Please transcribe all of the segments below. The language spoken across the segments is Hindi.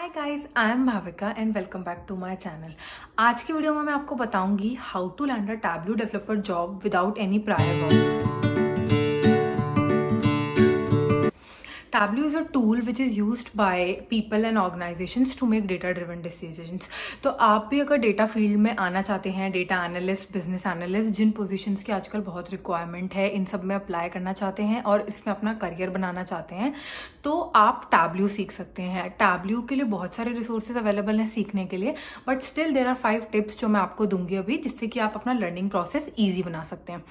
Hi guys, I am Bhavika and welcome back to my channel. आज की वीडियो में मैं आपको बताऊंगी how to land a Tableau developer job without any prior work. Tableau is a tool which is used by people and organizations to make data driven decisions। तो आप भी अगर डेटा फील्ड में आना चाहते हैं, डेटा एनालिस्ट, बिजनेस एनालिस्ट, जिन पोजीशंस की आजकल बहुत रिक्वायरमेंट है, इन सब में अप्लाई करना चाहते हैं और इसमें अपना करियर बनाना चाहते हैं, तो आप Tableau सीख सकते हैं। Tableau के लिए बहुत सारे रिसोर्सेज अवेलेबल हैं सीखने के लिए, but still there are 5 tips जो मैं आपको दूंगी अभी, जिससे कि आप अपना लर्निंग प्रोसेस ईजी बना सकते हैं।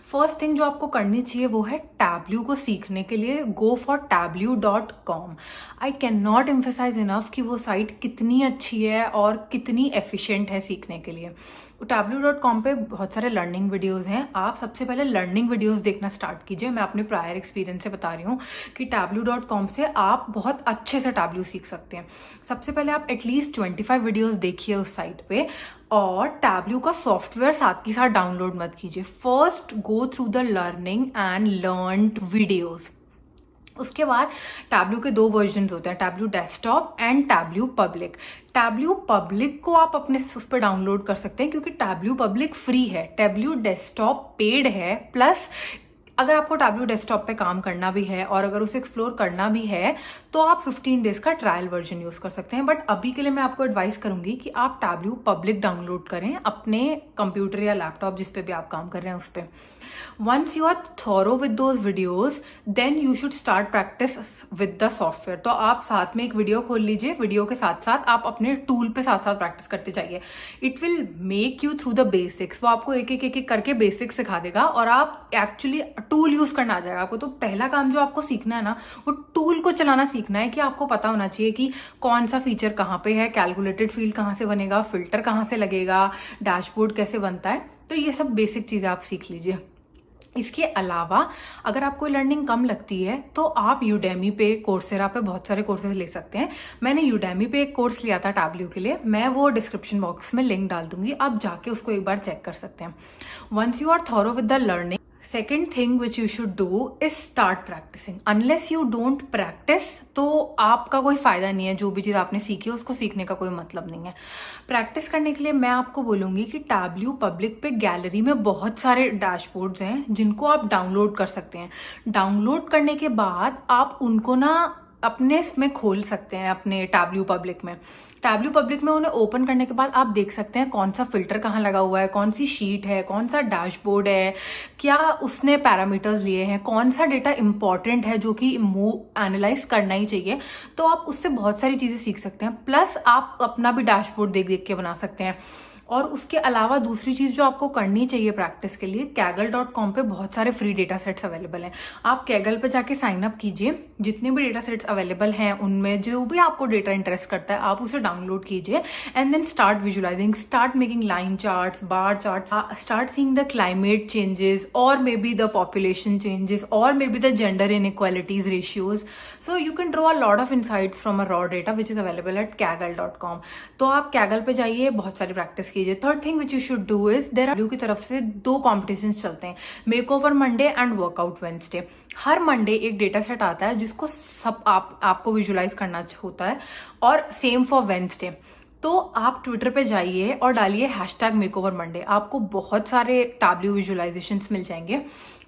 फर्स्ट थिंग जो आपको करनी चाहिए वो है Tableau को सीखने के लिए go for tableau.com। I can not emphasize enough कि वो साइट कितनी अच्छी है और कितनी एफिशिएंट है सीखने के लिए। tableau.com पे बहुत सारे लर्निंग वीडियोस हैं। आप सबसे पहले लर्निंग वीडियोस देखना स्टार्ट कीजिए। मैं अपने प्रायर एक्सपीरियंस से बता रही हूँ कि tableau.com से आप बहुत अच्छे से Tableau सीख सकते हैं। सबसे पहले आप एटलीस्ट 25 वीडियोस देखिए उस साइट पे, और Tableau का सॉफ्टवेयर साथ के साथ डाउनलोड मत कीजिए। First go through the learning and learn videos. उसके बाद Tableau के 2 वर्जन होते हैं, Tableau desktop and Tableau public. Tableau public को आप अपने उस पर डाउनलोड कर सकते हैं क्योंकि Tableau पब्लिक फ्री है, Tableau डेस्कटॉप पेड है। प्लस अगर आपको Tableau डेस्कटॉप पे काम करना भी है और अगर उसे एक्सप्लोर करना भी है तो आप 15 डेज का ट्रायल वर्जन यूज कर सकते हैं। बट अभी के लिए मैं आपको एडवाइस करूंगी कि आप Tableau पब्लिक डाउनलोड करें अपने कंप्यूटर या लैपटॉप जिस पे भी आप काम कर रहे हैं उस पर। Once you are thorough with those videos then you should start practice with the software. तो आप साथ में एक वीडियो खोल लीजिए, वीडियो के साथ साथ आप अपने टूल पे साथ साथ प्रैक्टिस करते जाइए। It will make you through the basics. वो आपको एक एक करके बेसिक्स सिखा देगा और आप एक्चुअली टूल यूज करना आ जाएगा आपको। तो पहला काम जो आपको सीखना है ना, वो टूल को चलाना सीखना है कि आपको पता होना चाहिए कि कौन सा फीचर कहाँ पे है, कैलकुलेटेड फील्ड कहाँ से बनेगा, फिल्टर कहाँ से लगेगा, डैशबोर्ड कैसे बनता है। तो ये सब बेसिक चीजें आप सीख लीजिए। इसके अलावा अगर आपको लर्निंग कम लगती है तो आप यूडेमी पे, कोर्सेरा पे बहुत सारे कोर्सेज ले सकते हैं। मैंने यूडेमी पे एक कोर्स लिया था Tableau के लिए, मैं वो डिस्क्रिप्शन बॉक्स में लिंक डाल दूंगी, आप जाके उसको एक बार चेक कर सकते हैं। Once you are thorough with the learning, second thing which you should do is start practicing. Unless you don't practice तो आपका कोई फायदा नहीं है। जो भी चीज आपने सीखी है उसको सीखने का कोई मतलब नहीं है। प्रैक्टिस करने के लिए मैं आपको बोलूंगी कि Tableau पब्लिक पे गैलरी में बहुत सारे डैशबोर्ड्स हैं जिनको आप डाउनलोड कर सकते हैं। डाउनलोड करने के बाद आप उनको ना अपने इसमें खोल सकते हैं, अपने Tableau पब्लिक में। Tableau पब्लिक में उन्हें ओपन करने के बाद आप देख सकते हैं कौन सा फिल्टर कहाँ लगा हुआ है, कौन सी शीट है, कौन सा डैशबोर्ड है, क्या उसने पैरामीटर्स लिए हैं, कौन सा डेटा इंपॉर्टेंट है जो कि एनालाइज करना ही चाहिए। तो आप उससे बहुत सारी चीजें सीख सकते हैं। प्लस आप अपना भी डैशबोर्ड देख देख के बना सकते हैं। और उसके अलावा दूसरी चीज जो आपको करनी चाहिए प्रैक्टिस के लिए, Kaggle.com पे बहुत सारे फ्री डेटा सेट्स अवेलेबल हैं। आप Kaggle पे जाके साइन अप कीजिए। जितने भी डेटा सेट्स अवेलेबल हैं उनमें जो भी आपको डेटा इंटरेस्ट करता है आप उसे डाउनलोड कीजिए and then start visualising, start making line charts, bar charts, start seeing the climate changes और may be the population changes और may be the gender inequalities ratios. So you can draw a lot of insights from a raw data which is available at Kaggle.com। तो आप Kaggle पे जाइए, बहुत सारी प्रैक्टिस कीजिए। Third thing which you should do is, there are की तरफ से 2 कॉम्पिटिशन चलते हैं, makeover Monday and workout Wednesday. हर मंडे एक डेटा सेट आता है जिसको सब आपको विजुअलाइज करना होता है, और सेम फॉर वेडनेसडे। तो आप ट्विटर पे जाइए और डालिए #makeovermonday। आपको बहुत सारे Tableau विजुअलाइजेशंस मिल जाएंगे।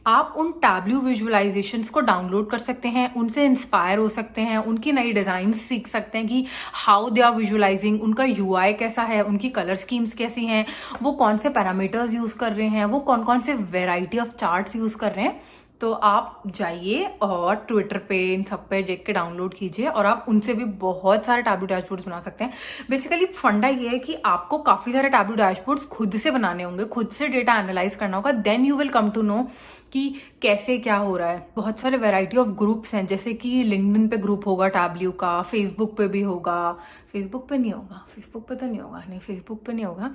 आप उन Tableau विजुअलाइजेशंस को डाउनलोड कर सकते हैं, उनसे इंस्पायर हो सकते हैं, उनकी नई डिजाइन सीख सकते हैं कि हाउ दे आर विजुअलाइजिंग, उनका UI कैसा है, उनकी कलर स्कीम्स कैसी हैं, वो कौन से पैरामीटर्स यूज कर रहे हैं, वो कौन कौन से वेराइटी ऑफ चार्ट्स यूज कर रहे हैं। तो आप जाइए और ट्विटर पे इन सब पे देख के डाउनलोड कीजिए और आप उनसे भी बहुत सारे Tableau डैशबोर्ड्स बना सकते हैं। बेसिकली फंडा ये है कि आपको काफी सारे Tableau डैशबोर्ड्स खुद से बनाने होंगे, खुद से डेटा एनालाइज करना होगा, then you will come to know कि कैसे क्या हो रहा है। बहुत सारे वैरायटी ऑफ ग्रुप्स हैं, जैसे कि लिंक्डइन पे ग्रुप होगा Tableau का, फेसबुक पे भी होगा, फेसबुक पे नहीं होगा, फेसबुक पे तो नहीं होगा, नहीं फेसबुक पे नहीं होगा,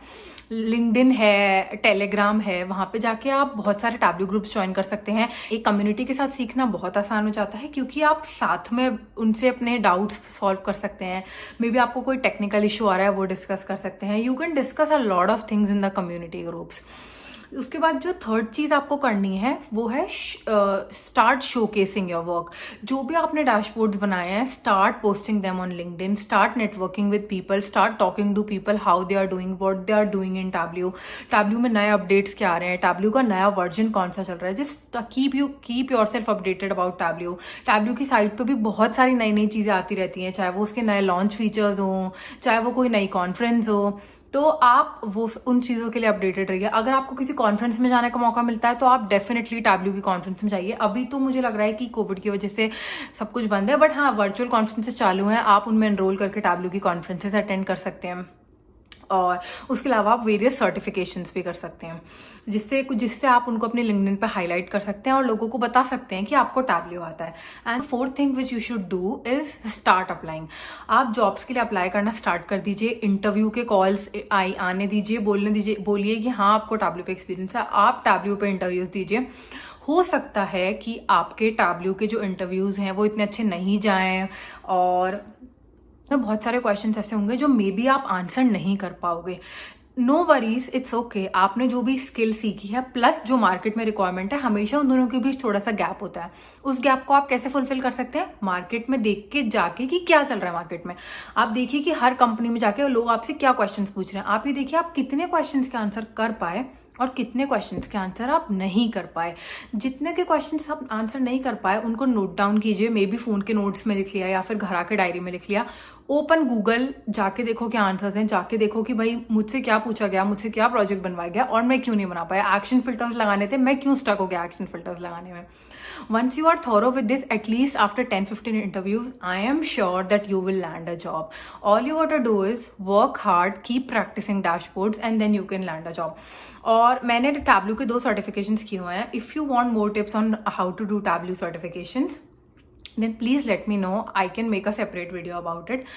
लिंक्डइन है, टेलीग्राम है, वहां पे जाके आप बहुत सारे Tableau ग्रुप्स ज्वाइन कर सकते हैं। एक कम्युनिटी के साथ सीखना बहुत आसान हो जाता है क्योंकि आप साथ में उनसे अपने डाउट्स सॉल्व कर सकते हैं। मे बी आपको कोई टेक्निकल इशू आ रहा है वो डिस्कस कर सकते हैं। You can discuss a lot of things in the community groups. उसके बाद जो थर्ड चीज़ आपको करनी है वो है स्टार्ट शोकेसिंग योर वर्क। जो भी आपने डैशबोर्ड्स बनाए हैं, start posting them on LinkedIn, start networking with people, start talking to people how they are doing, what they are doing in Tableau. Tableau में नए अपडेट्स क्या आ रहे हैं, टैब्ल्यू का नया वर्जन कौन सा चल रहा है। Just keep your self updated about Tableau. Tableau की साइट पे भी बहुत सारी नई नई चीज़ें आती रहती हैं, चाहे वो उसके नए लॉन्च फीचर्स हों, चाहे वो कोई नई कॉन्फ्रेंस हो, तो आप वो उन चीज़ों के लिए अपडेटेड रहिए। अगर आपको किसी कॉन्फ्रेंस में जाने का मौका मिलता है तो आप डेफिनेटली टैब्ल्यू की कॉन्फ्रेंस में जाइए। अभी तो मुझे लग रहा है कि कोविड की वजह से सब कुछ बंद है, बट हाँ, वर्चुअल कॉन्फ्रेंसेस चालू हैं, आप उनमें एनरोल करके टैब्ल्यू की कॉन्फ्रेंसेस अटेंड कर सकते हैं। और उसके अलावा आप वेरियस सर्टिफिकेशंस भी कर सकते हैं, जिससे आप उनको अपने लिंक्डइन पे हाईलाइट कर सकते हैं और लोगों को बता सकते हैं कि आपको टैब्ल्यू आता है। And fourth thing which you should do is start applying. आप जॉब्स के लिए अप्लाई करना स्टार्ट कर दीजिए, इंटरव्यू के कॉल्स आने दीजिए, बोलिए कि हाँ आपको टैब्ल्यू पे एक्सपीरियंस है, आप टैब्ल्यू पे इंटरव्यूज दीजिए। हो सकता है कि आपके टैब्ल्यू के जो इंटरव्यूज हैं वो इतने अच्छे नहीं जाएं, और तो बहुत सारे क्वेश्चंस ऐसे होंगे जो मे बी आप आंसर नहीं कर पाओगे। No worries, it's okay. आपने जो भी स्किल सीखी है प्लस जो मार्केट में रिक्वायरमेंट है, हमेशा उन दोनों के बीच थोड़ा सा गैप होता है। उस गैप को आप कैसे फुलफिल कर सकते हैं? मार्केट में देख के जाके कि क्या चल रहा है मार्केट में। आप देखिए कि हर कंपनी में जाके लोग आपसे क्या क्वेश्चंस पूछ रहे हैं। आप ये देखिए आप कितने क्वेश्चंस के आंसर कर पाए और कितने क्वेश्चंस के आंसर आप नहीं कर पाए। जितने के क्वेश्चंस आप आंसर नहीं कर पाए उनको नोट डाउन कीजिए, मे बी फोन के नोट्स में लिख लिया या फिर घर आके डायरी में लिख लिया। ओपन गूगल, जाके देखो क्या आंसर्स हैं, जाके देखो कि भाई मुझसे क्या पूछा गया, मुझसे क्या प्रोजेक्ट बनवाया गया और मैं क्यों नहीं बना पाया। एक्शन फिल्टर्स लगाने थे, मैं क्यों स्टक हो गया एक्शन फिल्टर्स लगाने में। Once you are thorough with this, at least after 10-15 interviews, I am sure that you will land a job. All you got to do is work hard, keep practicing dashboards, and then you can land a job. और मैंने टैब्ल्यू के 2 सर्टिफिकेशंस किए हुए हैं। If you want more tips on how to do Tableau certifications, then please let me know. I can make a separate video about it.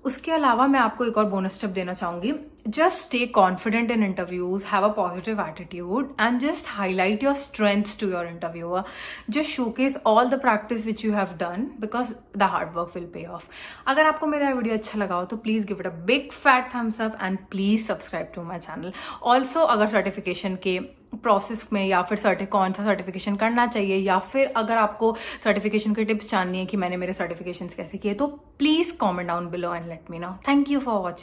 उसके अलावा मैं आपको एक और बोनस टिप देना चाहूंगी। Just stay confident in interviews, have a positive attitude and just highlight your strengths to your interviewer. Just showcase all the practice which you have done because the hard work will pay off. अगर आपको मेरा वीडियो अच्छा लगा हो तो please give it a big fat thumbs up and please subscribe to my channel. Also अगर सर्टिफिकेशन के प्रोसेस में या फिर कौन सा सर्टिफिकेशन करना चाहिए, या फिर अगर आपको सर्टिफिकेशन के टिप्स जाननी है कि मैंने मेरे सर्टिफिकेशंस कैसे किए, तो please comment down below and let me know. Thank you for watching.